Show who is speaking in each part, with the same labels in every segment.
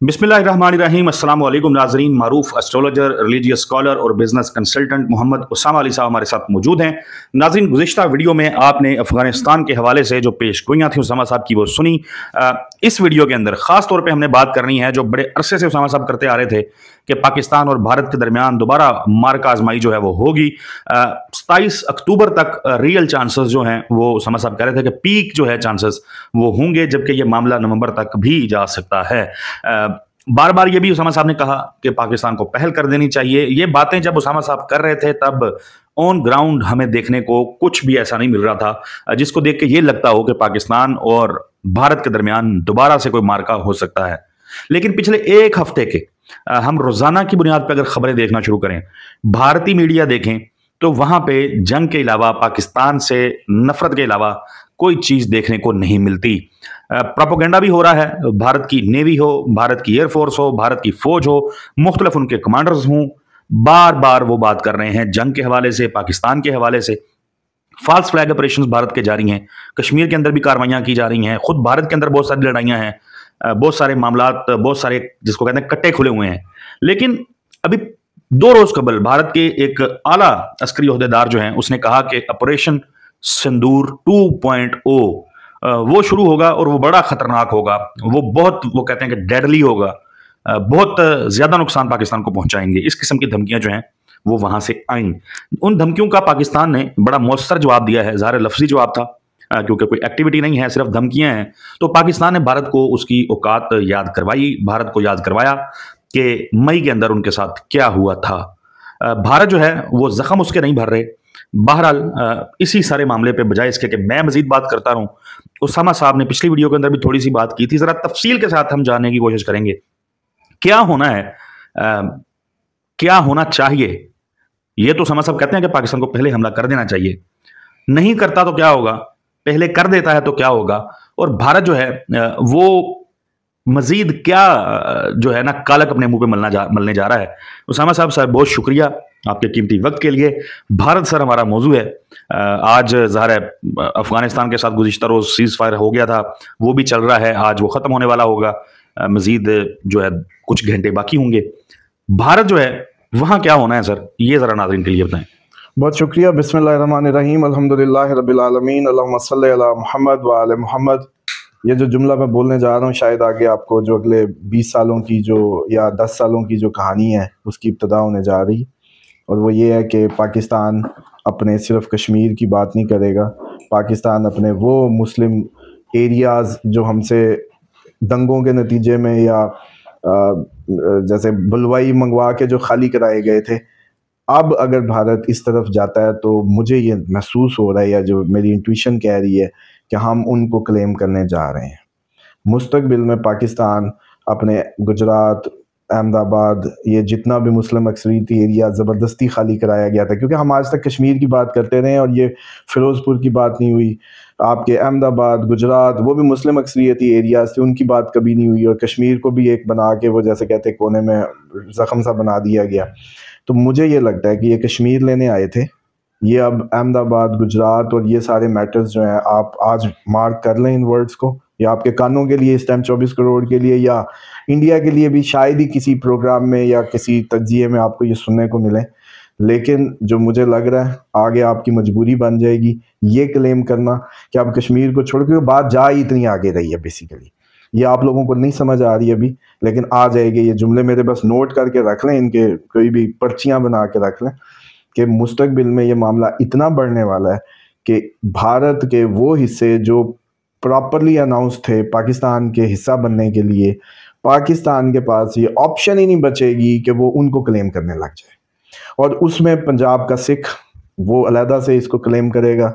Speaker 1: बिस्मिल्लाहिर्रहमानिर्रहीम। अस्सलाम वालेकुम नाजरीन। मारूफ एस्ट्रोलॉजर, रिलीजियस स्कॉलर और बिजनेस कंसल्टेंट मोहम्मद उसामा अली साहब हमारे साथ मौजूद हैं। नाजरीन, गुज़िश्ता वीडियो में आपने अफगानिस्तान के हवाले से जो पेशगोइयाँ थी उसामा साहब की वो सुनी। इस वीडियो के अंदर ख़ास तौर पे हमने बात करनी है जो बड़े अरसे से उसामा साहब करते आ रहे थे कि पाकिस्तान और भारत के दरमियान दोबारा मार्का आजमाई जो है वो होगी। 27 अक्टूबर तक रियल चांसेस जो हैं वो उसामा साहब कह रहे थे कि पीक जो है चांसेस वो होंगे, जबकि ये मामला नवंबर तक भी जा सकता है। बार बार ये भी उसामा साहब ने कहा कि पाकिस्तान को पहल कर देनी चाहिए। ये बातें जब उसामा साहब कर रहे थे तब ऑन ग्राउंड हमें देखने को कुछ भी ऐसा नहीं मिल रहा था जिसको देख के ये लगता हो कि पाकिस्तान और भारत के दरमियान दोबारा से कोई मार्का हो सकता है। लेकिन पिछले एक हफ्ते के हम रोजाना की बुनियाद पर अगर खबरें देखना शुरू करें, भारतीय मीडिया देखें, तो वहां पे जंग के अलावा, पाकिस्तान से नफरत के अलावा कोई चीज देखने को नहीं मिलती। प्रोपेगेंडा भी हो रहा है, भारत की नेवी हो, भारत की एयरफोर्स हो, भारत की फौज हो, मुख्तलिफ उनके कमांडर्स हों, बार बार वो बात कर रहे हैं जंग के हवाले से, पाकिस्तान के हवाले से। फॉल्स फ्लैग ऑपरेशंस भारत के जारी हैं, कश्मीर के अंदर भी कार्रवाइयां की जा रही हैं, खुद भारत के अंदर बहुत सारी लड़ाइयां हैं, बहुत सारे मामलात, बहुत सारे जिसको कहते हैं कट्टे खुले हुए हैं। लेकिन अभी 2 रोज कबल भारत के एक आला अस्करी ओहदेदार जो हैं उसने कहा कि ऑपरेशन सिंदूर 2.0 वो शुरू होगा और वो बड़ा खतरनाक होगा, वो कहते हैं कि डेडली होगा, बहुत ज्यादा नुकसान पाकिस्तान को पहुंचाएंगे। इस किस्म की धमकियां जो हैं वो वहां से आई। उन धमकियों का पाकिस्तान ने बड़ा मौसर जवाब दिया है। ज़ाहिर लफ्जी जवाब था, क्योंकि कोई एक्टिविटी नहीं है, सिर्फ धमकियां हैं। तो पाकिस्तान ने भारत को उसकी औकात याद करवाई, भारत को याद करवाया कि मई के अंदर उनके साथ क्या हुआ था। भारत जो है वो जख्म उसके नहीं भर रहे। बहरहाल इसी सारे मामले पे बजाय इसके कि मैं मजीद बात करता रहूं, उसामा साहब ने पिछली वीडियो के अंदर भी थोड़ी सी बात की थी। जरा तफसील के साथ हम जानने की कोशिश करेंगे क्या होना है, क्या होना चाहिए। ये तो उसामा साहब कहते हैं कि पाकिस्तान को पहले हमला कर देना चाहिए, नहीं करता तो क्या होगा, पहले कर देता है तो क्या होगा, और भारत जो है वो मजीद क्या जो है ना कालक अपने मुंह पे मलने जा रहा है। उसामा साहब सर बहुत शुक्रिया आपके कीमती वक्त के लिए। भारत सर हमारा मौजू है। आज ज़ाहिर है अफगानिस्तान के साथ गुज़िश्ता रोज़ सीज़ फायर हो गया था, वो भी चल रहा है, आज वो ख़त्म होने वाला होगा, मजीद जो है कुछ घंटे बाकी होंगे। भारत जो है वहाँ क्या होना है सर, ये ज़रा नाज़रीन के लिए बताएं।
Speaker 2: बहुत शुक्रिया। बिस्मिल्लाहिर्रहमानिर्रहीम, अल्हम्दुलिल्लाहि रब्बिल आलमीन, अल्लाहुम्मा सल्लि अला मुहम्मद व आले मुहम्मद। ये जो जुमला मैं बोलने जा रहा हूँ शायद आगे आपको जो अगले 20 सालों की जो या 10 सालों की जो कहानी है उसकी इब्तदा होने जा रही, और वो ये है कि पाकिस्तान अपने सिर्फ कश्मीर की बात नहीं करेगा। पाकिस्तान अपने वो मुस्लिम एरियाज़ जो हमसे दंगों के नतीजे में या जैसे बुलवाई मंगवा के जो खाली कराए गए थे, अब अगर भारत इस तरफ जाता है तो मुझे ये महसूस हो रहा है, या जो मेरी इंट्यूशन कह रही है, कि हम उनको क्लेम करने जा रहे हैं। मुस्तकबिल में पाकिस्तान अपने गुजरात, अहमदाबाद, ये जितना भी मुस्लिम अक्सरियती एरिया ज़बरदस्ती खाली कराया गया था, क्योंकि हम आज तक कश्मीर की बात करते रहे और ये फ़िरोज़पुर की बात नहीं हुई। आपके अहमदाबाद, गुजरात, वो भी मुस्लिम अक्सरियती एरियाज़ थे, उनकी बात कभी नहीं हुई, और कश्मीर को भी एक बना के वो जैसे कहते कोने में ज़ख्म सा बना दिया गया। तो मुझे ये लगता है कि ये कश्मीर लेने आए थे, ये अब अहमदाबाद, गुजरात और ये सारे मैटर्स जो हैं, आप आज मार्क कर लें इन वर्ड्स को, या आपके कानों के लिए इस टाइम 24 करोड़ के लिए, या इंडिया के लिए भी शायद ही किसी प्रोग्राम में या किसी तज्जिए में आपको ये सुनने को मिले। लेकिन जो मुझे लग रहा है आगे आपकी मजबूरी बन जाएगी ये क्लेम करना कि आप कश्मीर को छोड़ के, बात जा ही इतनी आगे रही है बेसिकली। ये आप लोगों को नहीं समझ आ रही अभी, लेकिन आ जाएगी। ये जुमले मेरे बस नोट करके रख लें, इनके कोई भी पर्चियाँ बना के रख लें कि मुस्तकबिल में ये मामला इतना बढ़ने वाला है कि भारत के वो हिस्से जो प्रॉपरली अनाउंस थे पाकिस्तान के हिस्सा बनने के लिए, पाकिस्तान के पास ये ऑप्शन ही नहीं बचेगी कि वो उनको क्लेम करने लग जाए। और उसमें पंजाब का सिख वो अलहदा से इसको क्लेम करेगा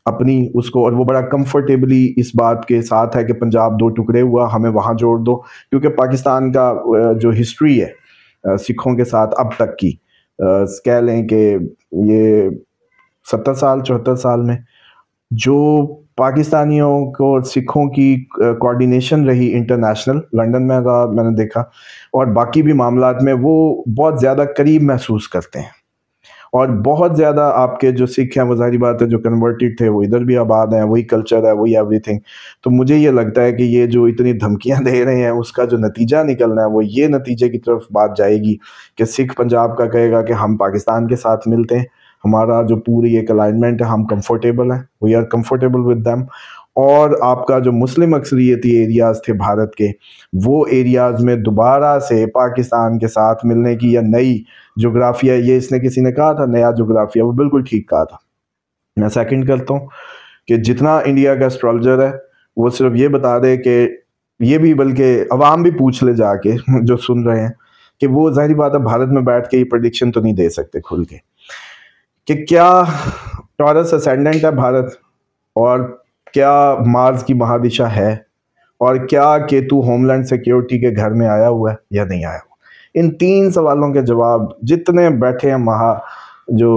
Speaker 2: अपनी उसको, और वो बड़ा कंफर्टेबली इस बात के साथ है कि पंजाब 2 टुकड़े हुआ, हमें वहाँ जोड़ दो। क्योंकि पाकिस्तान का जो हिस्ट्री है सिखों के साथ अब तक की, कह लें कि ये 70 साल 74 साल में जो पाकिस्तानियों को सिखों की कोऑर्डिनेशन रही इंटरनेशनल, लंदन में रहा मैंने देखा, और बाकी भी मामलात में वो बहुत ज़्यादा करीब महसूस करते हैं। اور بہت زیادہ آپ کے جو سکھ ہیں وہ ظاہری بات ہے جو کنورٹڈ تھے وہ ادھر بھی آباد ہیں, وہی کلچر ہے, وہی ایوری تھنگ. تو مجھے یہ لگتا ہے کہ یہ جو اتنی دھمکیاں دے رہے ہیں اس کا جو نتیجہ نکلنا ہے وہ یہ نتیجے کی طرف بات جائے گی کہ سکھ پنجاب کا کہے گا کہ ہم پاکستان کے ساتھ ملتے ہیں, ہمارا جو پوری ایک الائنمنٹ ہے ہم کمفرٹیبل ہیں, we are comfortable with them. اور آپ کا جو مسلم اکثریتی ایریاز تھے بھارت کے, وہ ایریاز میں دوبارہ سے پاکستان کے ساتھ ملنے کی یا نئی جغرافیہ, یہ اس نے کسی نے کہا تھا نیا جغرافیہ, وہ بالکل ٹھیک کہا تھا. میں سیکنڈ کرتا ہوں کہ جتنا انڈیا کا اسٹرالجر ہے وہ صرف یہ بتا دے کہ یہ بھی, بلکہ عوام بھی پوچھ لے جا کے جو سن رہے ہیں کہ وہ ظاہری بات ہے بھارت میں بیٹھ کے یہ پریڈکشن تو نہیں دے سکتے کھل کے کہ کیا ٹورس اسینڈنٹ ہے بھارت, اور کیا مارس کی مہادشا ہے, اور کیا کیتو ہوم لینڈ سیکیورٹی کے گھر میں آیا ہوا ہے یا نہیں آیا ہوا. ان 3 سوالوں کے جواب جتنے بیٹھے ہیں جو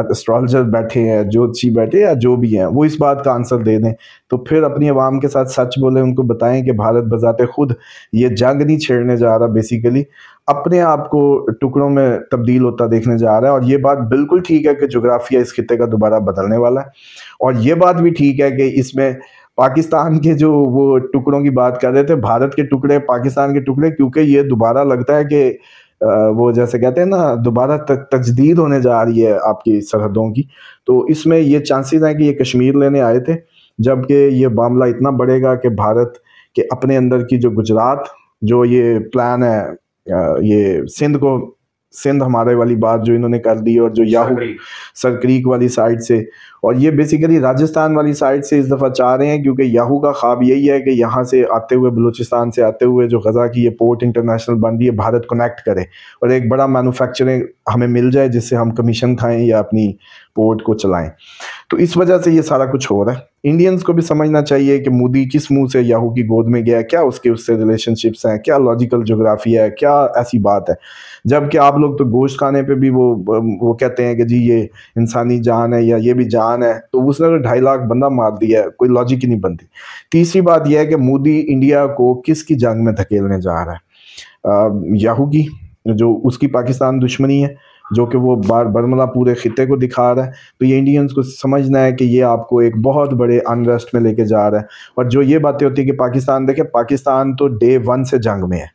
Speaker 2: اسٹرالجر بیٹھے ہیں, جوتشی بیٹھے یا جو بھی ہیں, وہ اس بات کا آنسر دے دیں تو پھر اپنی عوام کے ساتھ سچ بولیں, ان کو بتائیں کہ بھارت بذات خود یہ جنگ نہیں چھیڑنے جا رہا, بیسیکلی اپنے آپ کو ٹکڑوں میں تبدیل ہوتا دیکھنے جا رہا ہے. اور یہ بات بالکل ٹھیک ہے کہ جغرافیہ اس خطے کا دوبارہ بدلنے والا ہے, اور یہ بات بھی ٹھیک ہے کہ اس میں پاکستان کے جو وہ ٹکڑوں کی بات کر رہے تھے, بھارت کے ٹکڑے, پاکستان کے ٹکڑے, کیونکہ یہ دوبارہ لگتا ہے کہ وہ جیسے کہتے ہیں نا دوبارہ تجدید ہونے جا رہی ہے آپ کی سرحدوں کی. تو اس میں یہ چانسز ہیں کہ یہ کشمیر لینے آئے تھے, جبکہ یہ معاملہ اتنا بڑھے گا کہ بھارت کے اپنے اندر کی جو گجرات جو یہ پلان ہے, یہ سندھ ہمارے والی بات جو انہوں نے کر دی, اور جو یاہو سرکریک والی سائڈ سے, اور یہ بیسیکلی راجستھان والی سائڈ سے اس دفعہ چاہ رہے ہیں, کیونکہ یاہو کا خواب یہی ہے کہ یہاں سے آتے ہوئے بلوچستان سے آتے ہوئے جو غزہ کی یہ پورٹ انٹرنیشنل بن رہی ہے بھارت کنیکٹ کرے, اور ایک بڑا مینوفیکچرنگ ہمیں مل جائے جس سے ہم کمیشن کھائیں یا اپنی پورٹ کو چلائیں. تو اس وجہ سے یہ سارا کچھ ہو رہا ہے. انڈینز کو بھی سمجھنا چاہیے کہ مودی کس منہ سے یاہو کی گود میں گیا, کیا اس سے ریلیشن شپس ہیں, کیا لاجیکل جغرافیہ ہے, کیا ایسی بات ہے. جبکہ آپ لوگ تو گوشت کھانے پہ بھی وہ کہتے ہیں کہ جی یہ انسانی جان ہے یا یہ بھی جان ہے, تو اس نے 2.5 لاکھ بندہ مار دیا ہے, کوئی لاجک ہی نہیں بنتی. تیسری بات یہ ہے کہ مودی انڈیا کو کس کی جنگ میں دھکیلنے جا رہا ہے, یاہو کی, جو اس کی پاکستان دشمنی ہے, جو کہ وہ برملا پورے خطے کو دکھا رہا ہے. تو یہ انڈینز کو سمجھنا ہے کہ یہ آپ کو ایک بہت بڑے انریسٹ میں لے کے جا رہا ہے. اور جو یہ باتیں ہوتی ہیں کہ پاکستان, دیکھیں پاکستان تو ڈے 1 سے جنگ میں ہے,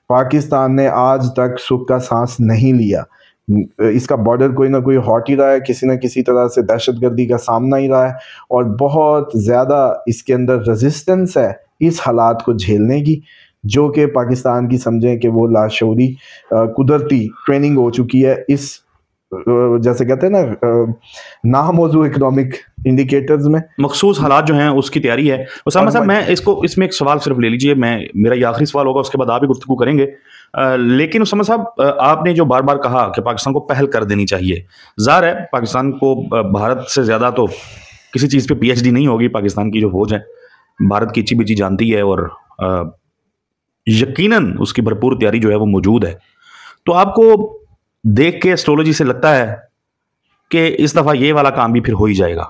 Speaker 2: پاکستان نے آج تک سکھ کا سانس نہیں لیا. اس کا بارڈر کوئی نہ کوئی ہاٹ ہی رہا ہے, کسی نہ کسی طرح سے دہشت گردی کا سامنا ہی رہا ہے, اور بہت زیادہ اس کے اندر ریزسٹنس ہے اس حالات کو جھیلنے کی, جو کہ پاکستان کی سمجھیں کہ وہ لاشعوری قدرتی ٹریننگ ہو چکی ہے اس جیسے کہتے ہیں نا ناموضوع اکنامک انڈیکیٹرز میں
Speaker 1: مخصوص حالات جو ہیں اس کی تیاری ہے. اسامہ صاحب میں اس میں ایک سوال صرف لے لیجئے, میرا یہ آخری سوال ہوگا, اس کے بعد آپ بھی گفتگو کریں گے. لیکن اسامہ صاحب آپ نے جو بار بار کہا کہ پاکستان کو پہل کر دینی چاہیے, ظاہر ہے پاکستان کو بھارت سے زیادہ تو کسی چیز پہ PhD نہیں ہوگی, پاکستان کی جو فوج ہے بھارت کی اچھی بچی جانتی ہے, اور یقیناً اس کی بھرپور تیاری جو ہے وہ موجود ہے. تو آپ کو دیکھ کے اسٹرولوجی سے لگتا ہے کہ اس دفعہ یہ والا کام بھی پھر ہو ہی جائے گا؟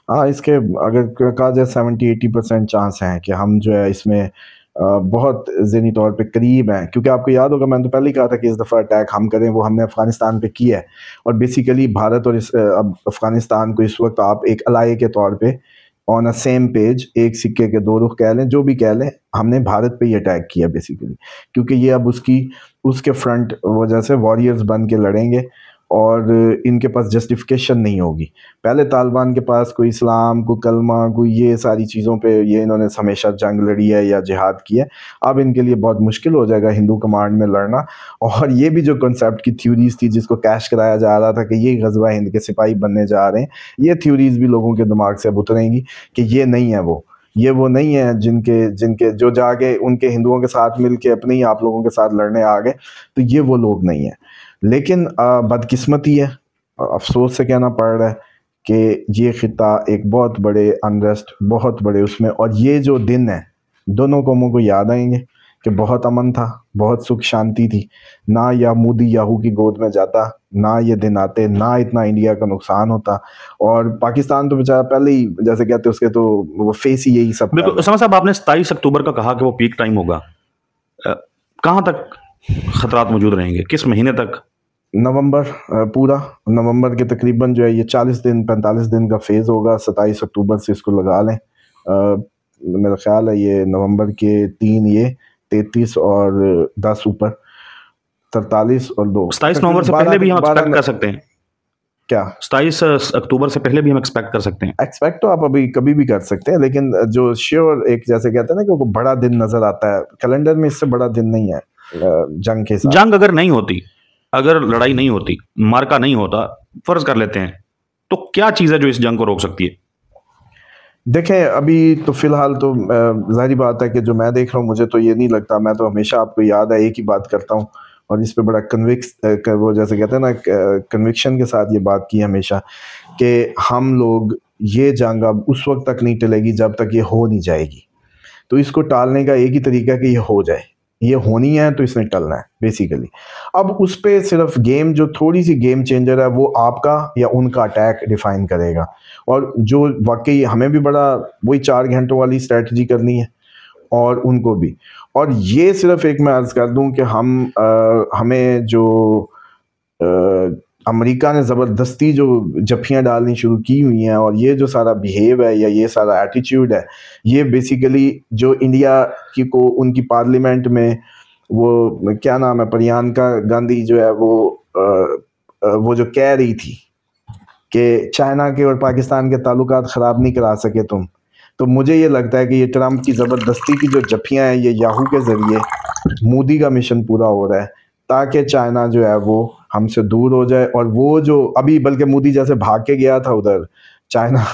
Speaker 2: ہاں, اس کے اگر کہا جائے 70-80% چانس ہیں کہ ہم جو ہے اس میں بہت ذہنی طور پہ قریب ہیں, کیونکہ آپ کو یاد ہوگا میں نے تو پہلے ہی کہا تھا کہ اس دفعہ اٹیک ہم کریں, وہ ہم نے افغانستان پہ کیا ہے. اور بیسیکلی بھارت اور اب افغانستان کو اس وقت آپ ایک الائے کے طور پہ آن اے سیم پیج, ایک سکے کے 2 رخ کہہ لیں, جو بھی کہہ لیں, ہم نے بھارت پہ یہ اٹیک کیا بیسیکلی, کیونکہ یہ اب اس کے فرنٹ وجہ سے واریئرز بن کے لڑیں گے, اور ان کے پاس جسٹیفیکیشن نہیں ہوگی. پہلے طالبان کے پاس کوئی اسلام, کوئی کلمہ, کوئی یہ ساری چیزوں پہ یہ انہوں نے ہمیشہ جنگ لڑی ہے یا جہاد کی ہے. اب ان کے لیے بہت مشکل ہو جائے گا ہندو کمانڈ میں لڑنا. اور یہ بھی جو کنسیپٹ کی تھیوریز تھی جس کو کیش کرایا جا رہا تھا کہ یہ غزوہ ہند کے سپاہی بننے جا رہے ہیں, یہ تھیوریز بھی لوگوں کے دماغ سے اب اتریں گی کہ یہ نہیں ہے وہ نہیں ہے جن کے جو جا کے ان کے ہندوؤں کے ساتھ مل کے اپنے ہی آپ لوگوں کے ساتھ لڑنے آ گئے, تو یہ وہ لوگ نہیں ہیں. لیکن بدقسمتی ہے, افسوس سے کہنا پڑ رہا ہے کہ یہ خطہ ایک بہت بڑے انریسٹ, بہت بڑے اس میں, اور یہ جو دن ہے دونوں قوموں کو یاد آئیں گے کہ بہت امن تھا, بہت سکھ شانتی تھی, نہ یا مودی یاہو کی گود میں جاتا, نہ یہ دن آتے, نہ اتنا انڈیا کا نقصان ہوتا, اور پاکستان تو بیچارہ پہلے ہی جیسے کہتے اس کے تو وہ فیس ہی یہی سب.
Speaker 1: بالکل اسامہ صاحب, آپ نے 27 اکتوبر کا کہا کہ وہ پیک ٹائم ہوگا, کہاں تک خطرات موجود رہیں گے, کس مہینے تک؟
Speaker 2: नवंबर पूरा नवंबर के तकरीबन जो है ये 40 दिन 45 दिन का फेज़ होगा। 27 अक्टूबर से इसको लगा लें। मेरा ख्याल है ये नवंबर के 3 ये 33 और 10 ऊपर 43 और 2
Speaker 1: 27 नवंबर से पहले भी हम एक्सपेक्ट कर सकते हैं
Speaker 2: क्या?
Speaker 1: 27 अक्टूबर से पहले भी हम एक्सपेक्ट कर सकते हैं?
Speaker 2: एक्सपेक्ट तो आप अभी कभी भी कर सकते हैं, लेकिन जो श्योर एक जैसे कहते हैं ना कि वो बड़ा दिन नजर आता है कैलेंडर में, इससे बड़ा दिन नहीं है जंग के साथ।
Speaker 1: जंग अगर नहीं होती, अगर लड़ाई नहीं होती, मार्का नहीं होता, फर्ज कर लेते हैं, तो क्या चीज़ है जो इस जंग को रोक सकती है?
Speaker 2: देखें अभी तो फिलहाल तो जाहिर बात है कि जो मैं देख रहा हूँ मुझे तो ये नहीं लगता। मैं तो हमेशा, आपको याद है, एक ही बात करता हूँ और इस पे बड़ा वो जैसे कहते हैं ना कन्विक्शन के साथ ये बात की हमेशा कि हम लोग ये जंग अब उस वक्त तक नहीं टलेगी जब तक ये हो नहीं जाएगी। तो इसको टालने का एक ही तरीका है कि ये हो जाए, ये होनी है तो इसने टलना है बेसिकली। अब उस पे सिर्फ गेम, जो थोड़ी सी गेम चेंजर है वो आपका या उनका अटैक डिफाइन करेगा। और जो वाकई हमें भी बड़ा वही 4 घंटों वाली स्ट्रेटजी करनी है और उनको भी। और ये सिर्फ एक मैं अर्ज कर दूं कि हमें जो अमेरिका ने ज़बरदस्ती जो जफ्फियाँ डालनी शुरू की हुई हैं और ये जो सारा बिहेव है या ये सारा एटीट्यूड है, ये बेसिकली जो इंडिया की को उनकी पार्लियामेंट में वो क्या नाम है, प्रियंका गांधी जो है वो जो कह रही थी कि चाइना के और पाकिस्तान के ताल्लुकात ख़राब नहीं करा सके तुम। तो मुझे ये लगता है कि ये ट्रम्प की ज़बरदस्ती की जो जफ्फियाँ हैं ये याहू के ज़रिए मोदी का मिशन पूरा हो रहा है ताकि चाइना जो है वो हमसे दूर हो जाए। और वो जो अभी बल्कि मोदी जैसे भाग के गया था उधर चाइना,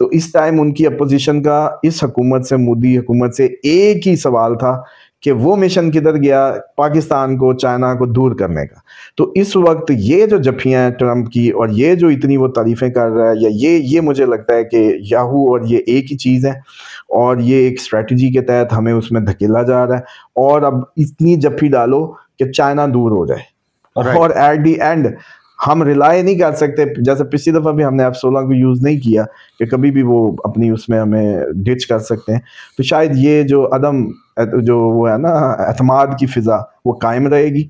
Speaker 2: तो इस टाइम उनकी अपोजिशन का इस हुकूमत से, मोदी हुकूमत से एक ही सवाल था कि वो मिशन किधर गया, पाकिस्तान को, चाइना को दूर करने का। तो इस वक्त ये जो जफ्फियाँ हैं ट्रम्प की और ये जो इतनी वो तारीफ़ें कर रहा है, या ये मुझे लगता है कि याहू और ये एक ही चीज़ है और ये एक स्ट्रेटजी के तहत हमें उसमें धकेला जा रहा है। और अब इतनी जफ्फी डालो कि चाइना दूर हो जाए। और एट दी एंड हम रिलाई नहीं कर सकते, जैसे पिछली दफ़ा भी हमने F-16 को यूज़ नहीं किया कि कभी भी वो अपनी उसमें हमें डिच कर सकते हैं। तो शायद ये जो अदम जो वो है ना एतमाद की फ़िज़ा वो कायम रहेगी।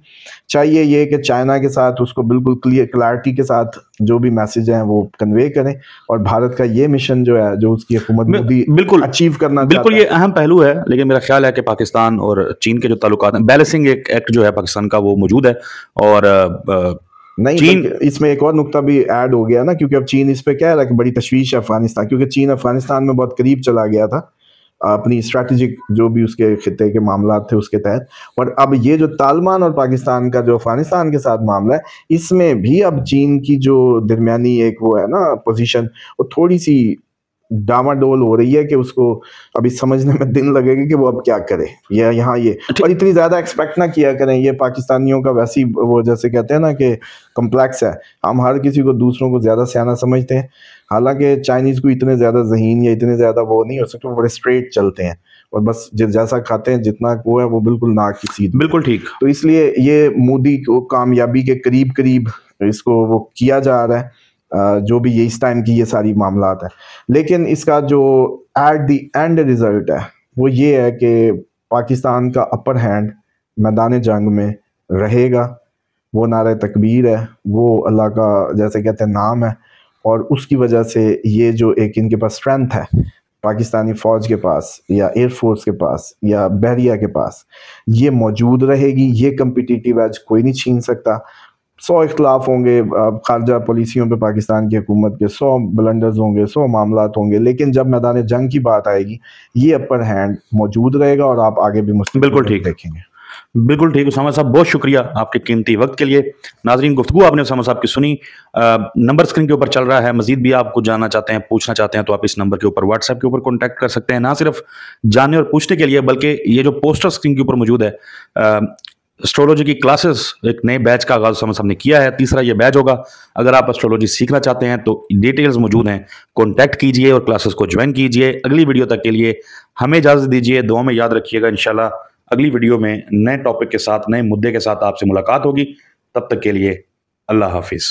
Speaker 2: चाहिए ये कि चाइना के साथ उसको बिल्कुल क्लैरिटी के साथ जो भी मैसेज हैं वो कन्वे करें। और भारत का ये मिशन जो है, जो उसकी हुकूमत मोदी बिल्कुल अचीव करना,
Speaker 1: बिल्कुल ये अहम पहलू है। लेकिन मेरा ख्याल है कि पाकिस्तान और चीन के जो ताल्लुकात हैं, बैलेंसिंग एक्ट जो है पाकिस्तान का वो मौजूद है। और
Speaker 2: नहीं, चीन इसमें एक और नुक्ता भी ऐड हो गया ना, क्योंकि अब चीन इस पे कह रहा है कि बड़ी तशवीश है अफगानिस्तान, क्योंकि चीन अफगानिस्तान में बहुत करीब चला गया था अपनी स्ट्रैटेजिक जो भी उसके खित्ते के मामला थे उसके तहत। और अब ये जो तालिबान और पाकिस्तान का जो अफगानिस्तान के साथ मामला है, इसमें भी अब चीन की जो दरमियानी एक वो है ना पोजीशन, वो थोड़ी सी डामाडोल हो रही है कि उसको अभी समझने में दिन लगेगा कि वो अब क्या करे या यहाँ ये। और इतनी ज़्यादा एक्सपेक्ट ना किया करें, ये पाकिस्तानियों का वैसी वो जैसे कहते हैं ना कि कम्प्लेक्स है, हम हर किसी को दूसरों को ज़्यादा सियाना समझते हैं। हालांकि चाइनीज़ को इतने ज़्यादा ज़हीन या इतने ज़्यादा वो नहीं हो सकते, वो बड़े स्ट्रेट चलते हैं और बस जैसा खाते हैं जितना वो है वो बिल्कुल नाक की सीध।
Speaker 1: बिल्कुल ठीक।
Speaker 2: तो इसलिए ये मोदी को कामयाबी के करीब करीब इसको वो किया जा रहा है, जो भी ये इस टाइम की ये सारी मामलात है। लेकिन इसका जो एट द एंड रिजल्ट है वो ये है कि पाकिस्तान का अपर हैंड मैदान जंग में रहेगा। वो नारे तकबीर है, वो अल्लाह का जैसे कहते हैं नाम है, और उसकी वजह से ये जो एक इनके पास स्ट्रेंथ है पाकिस्तानी फ़ौज के पास या एयरफोर्स के पास या बहरिया के पास, ये मौजूद रहेगी। ये कम्पिटिटिव एज कोई नहीं छीन सकता। 100 इख्तलाफ होंगे खारजा पॉलिसियों पे पाकिस्तान की हुकूमत के, 100 ब्लंडर्स होंगे, 100 मामलात होंगे, लेकिन जब मैदान जंग की बात आएगी ये अपर हैंड मौजूद रहेगा और आप आगे भी मुस्लिम
Speaker 1: बिल्कुल ठीक
Speaker 2: देखेंगे।
Speaker 1: बिल्कुल ठीक। उसामा साहब बहुत शुक्रिया आपके कीमती वक्त के लिए। नाजरीन, गुफ्तगू आपने उसामा साहब की सुनी। नंबर स्क्रीन के ऊपर चल रहा है। मजीद भी आप कुछ जानना चाहते हैं, पूछना चाहते हैं, तो आप इस नंबर के ऊपर व्हाट्सएप के ऊपर कॉन्टैक्ट कर सकते हैं। ना सिर्फ जानने और पूछने के लिए, बल्कि ये जो पोस्टर स्क्रीन के ऊपर मौजूद है, एस्ट्रोलॉजी की क्लासेस एक नए बैच का आगाज उसामा साहब ने किया है। तीसरा ये बैच होगा। अगर आप एस्ट्रोलॉजी सीखना चाहते हैं तो डिटेल्स मौजूद हैं, कॉन्टैक्ट कीजिए और क्लासेस को ज्वाइन कीजिए। अगली वीडियो तक के लिए हमें इजाज़त दीजिए। दुआ में याद रखिएगा। इंशाल्लाह अगली वीडियो में नए टॉपिक के साथ, नए मुद्दे के साथ आपसे मुलाकात होगी। तब तक के लिए अल्लाह हाफिज़।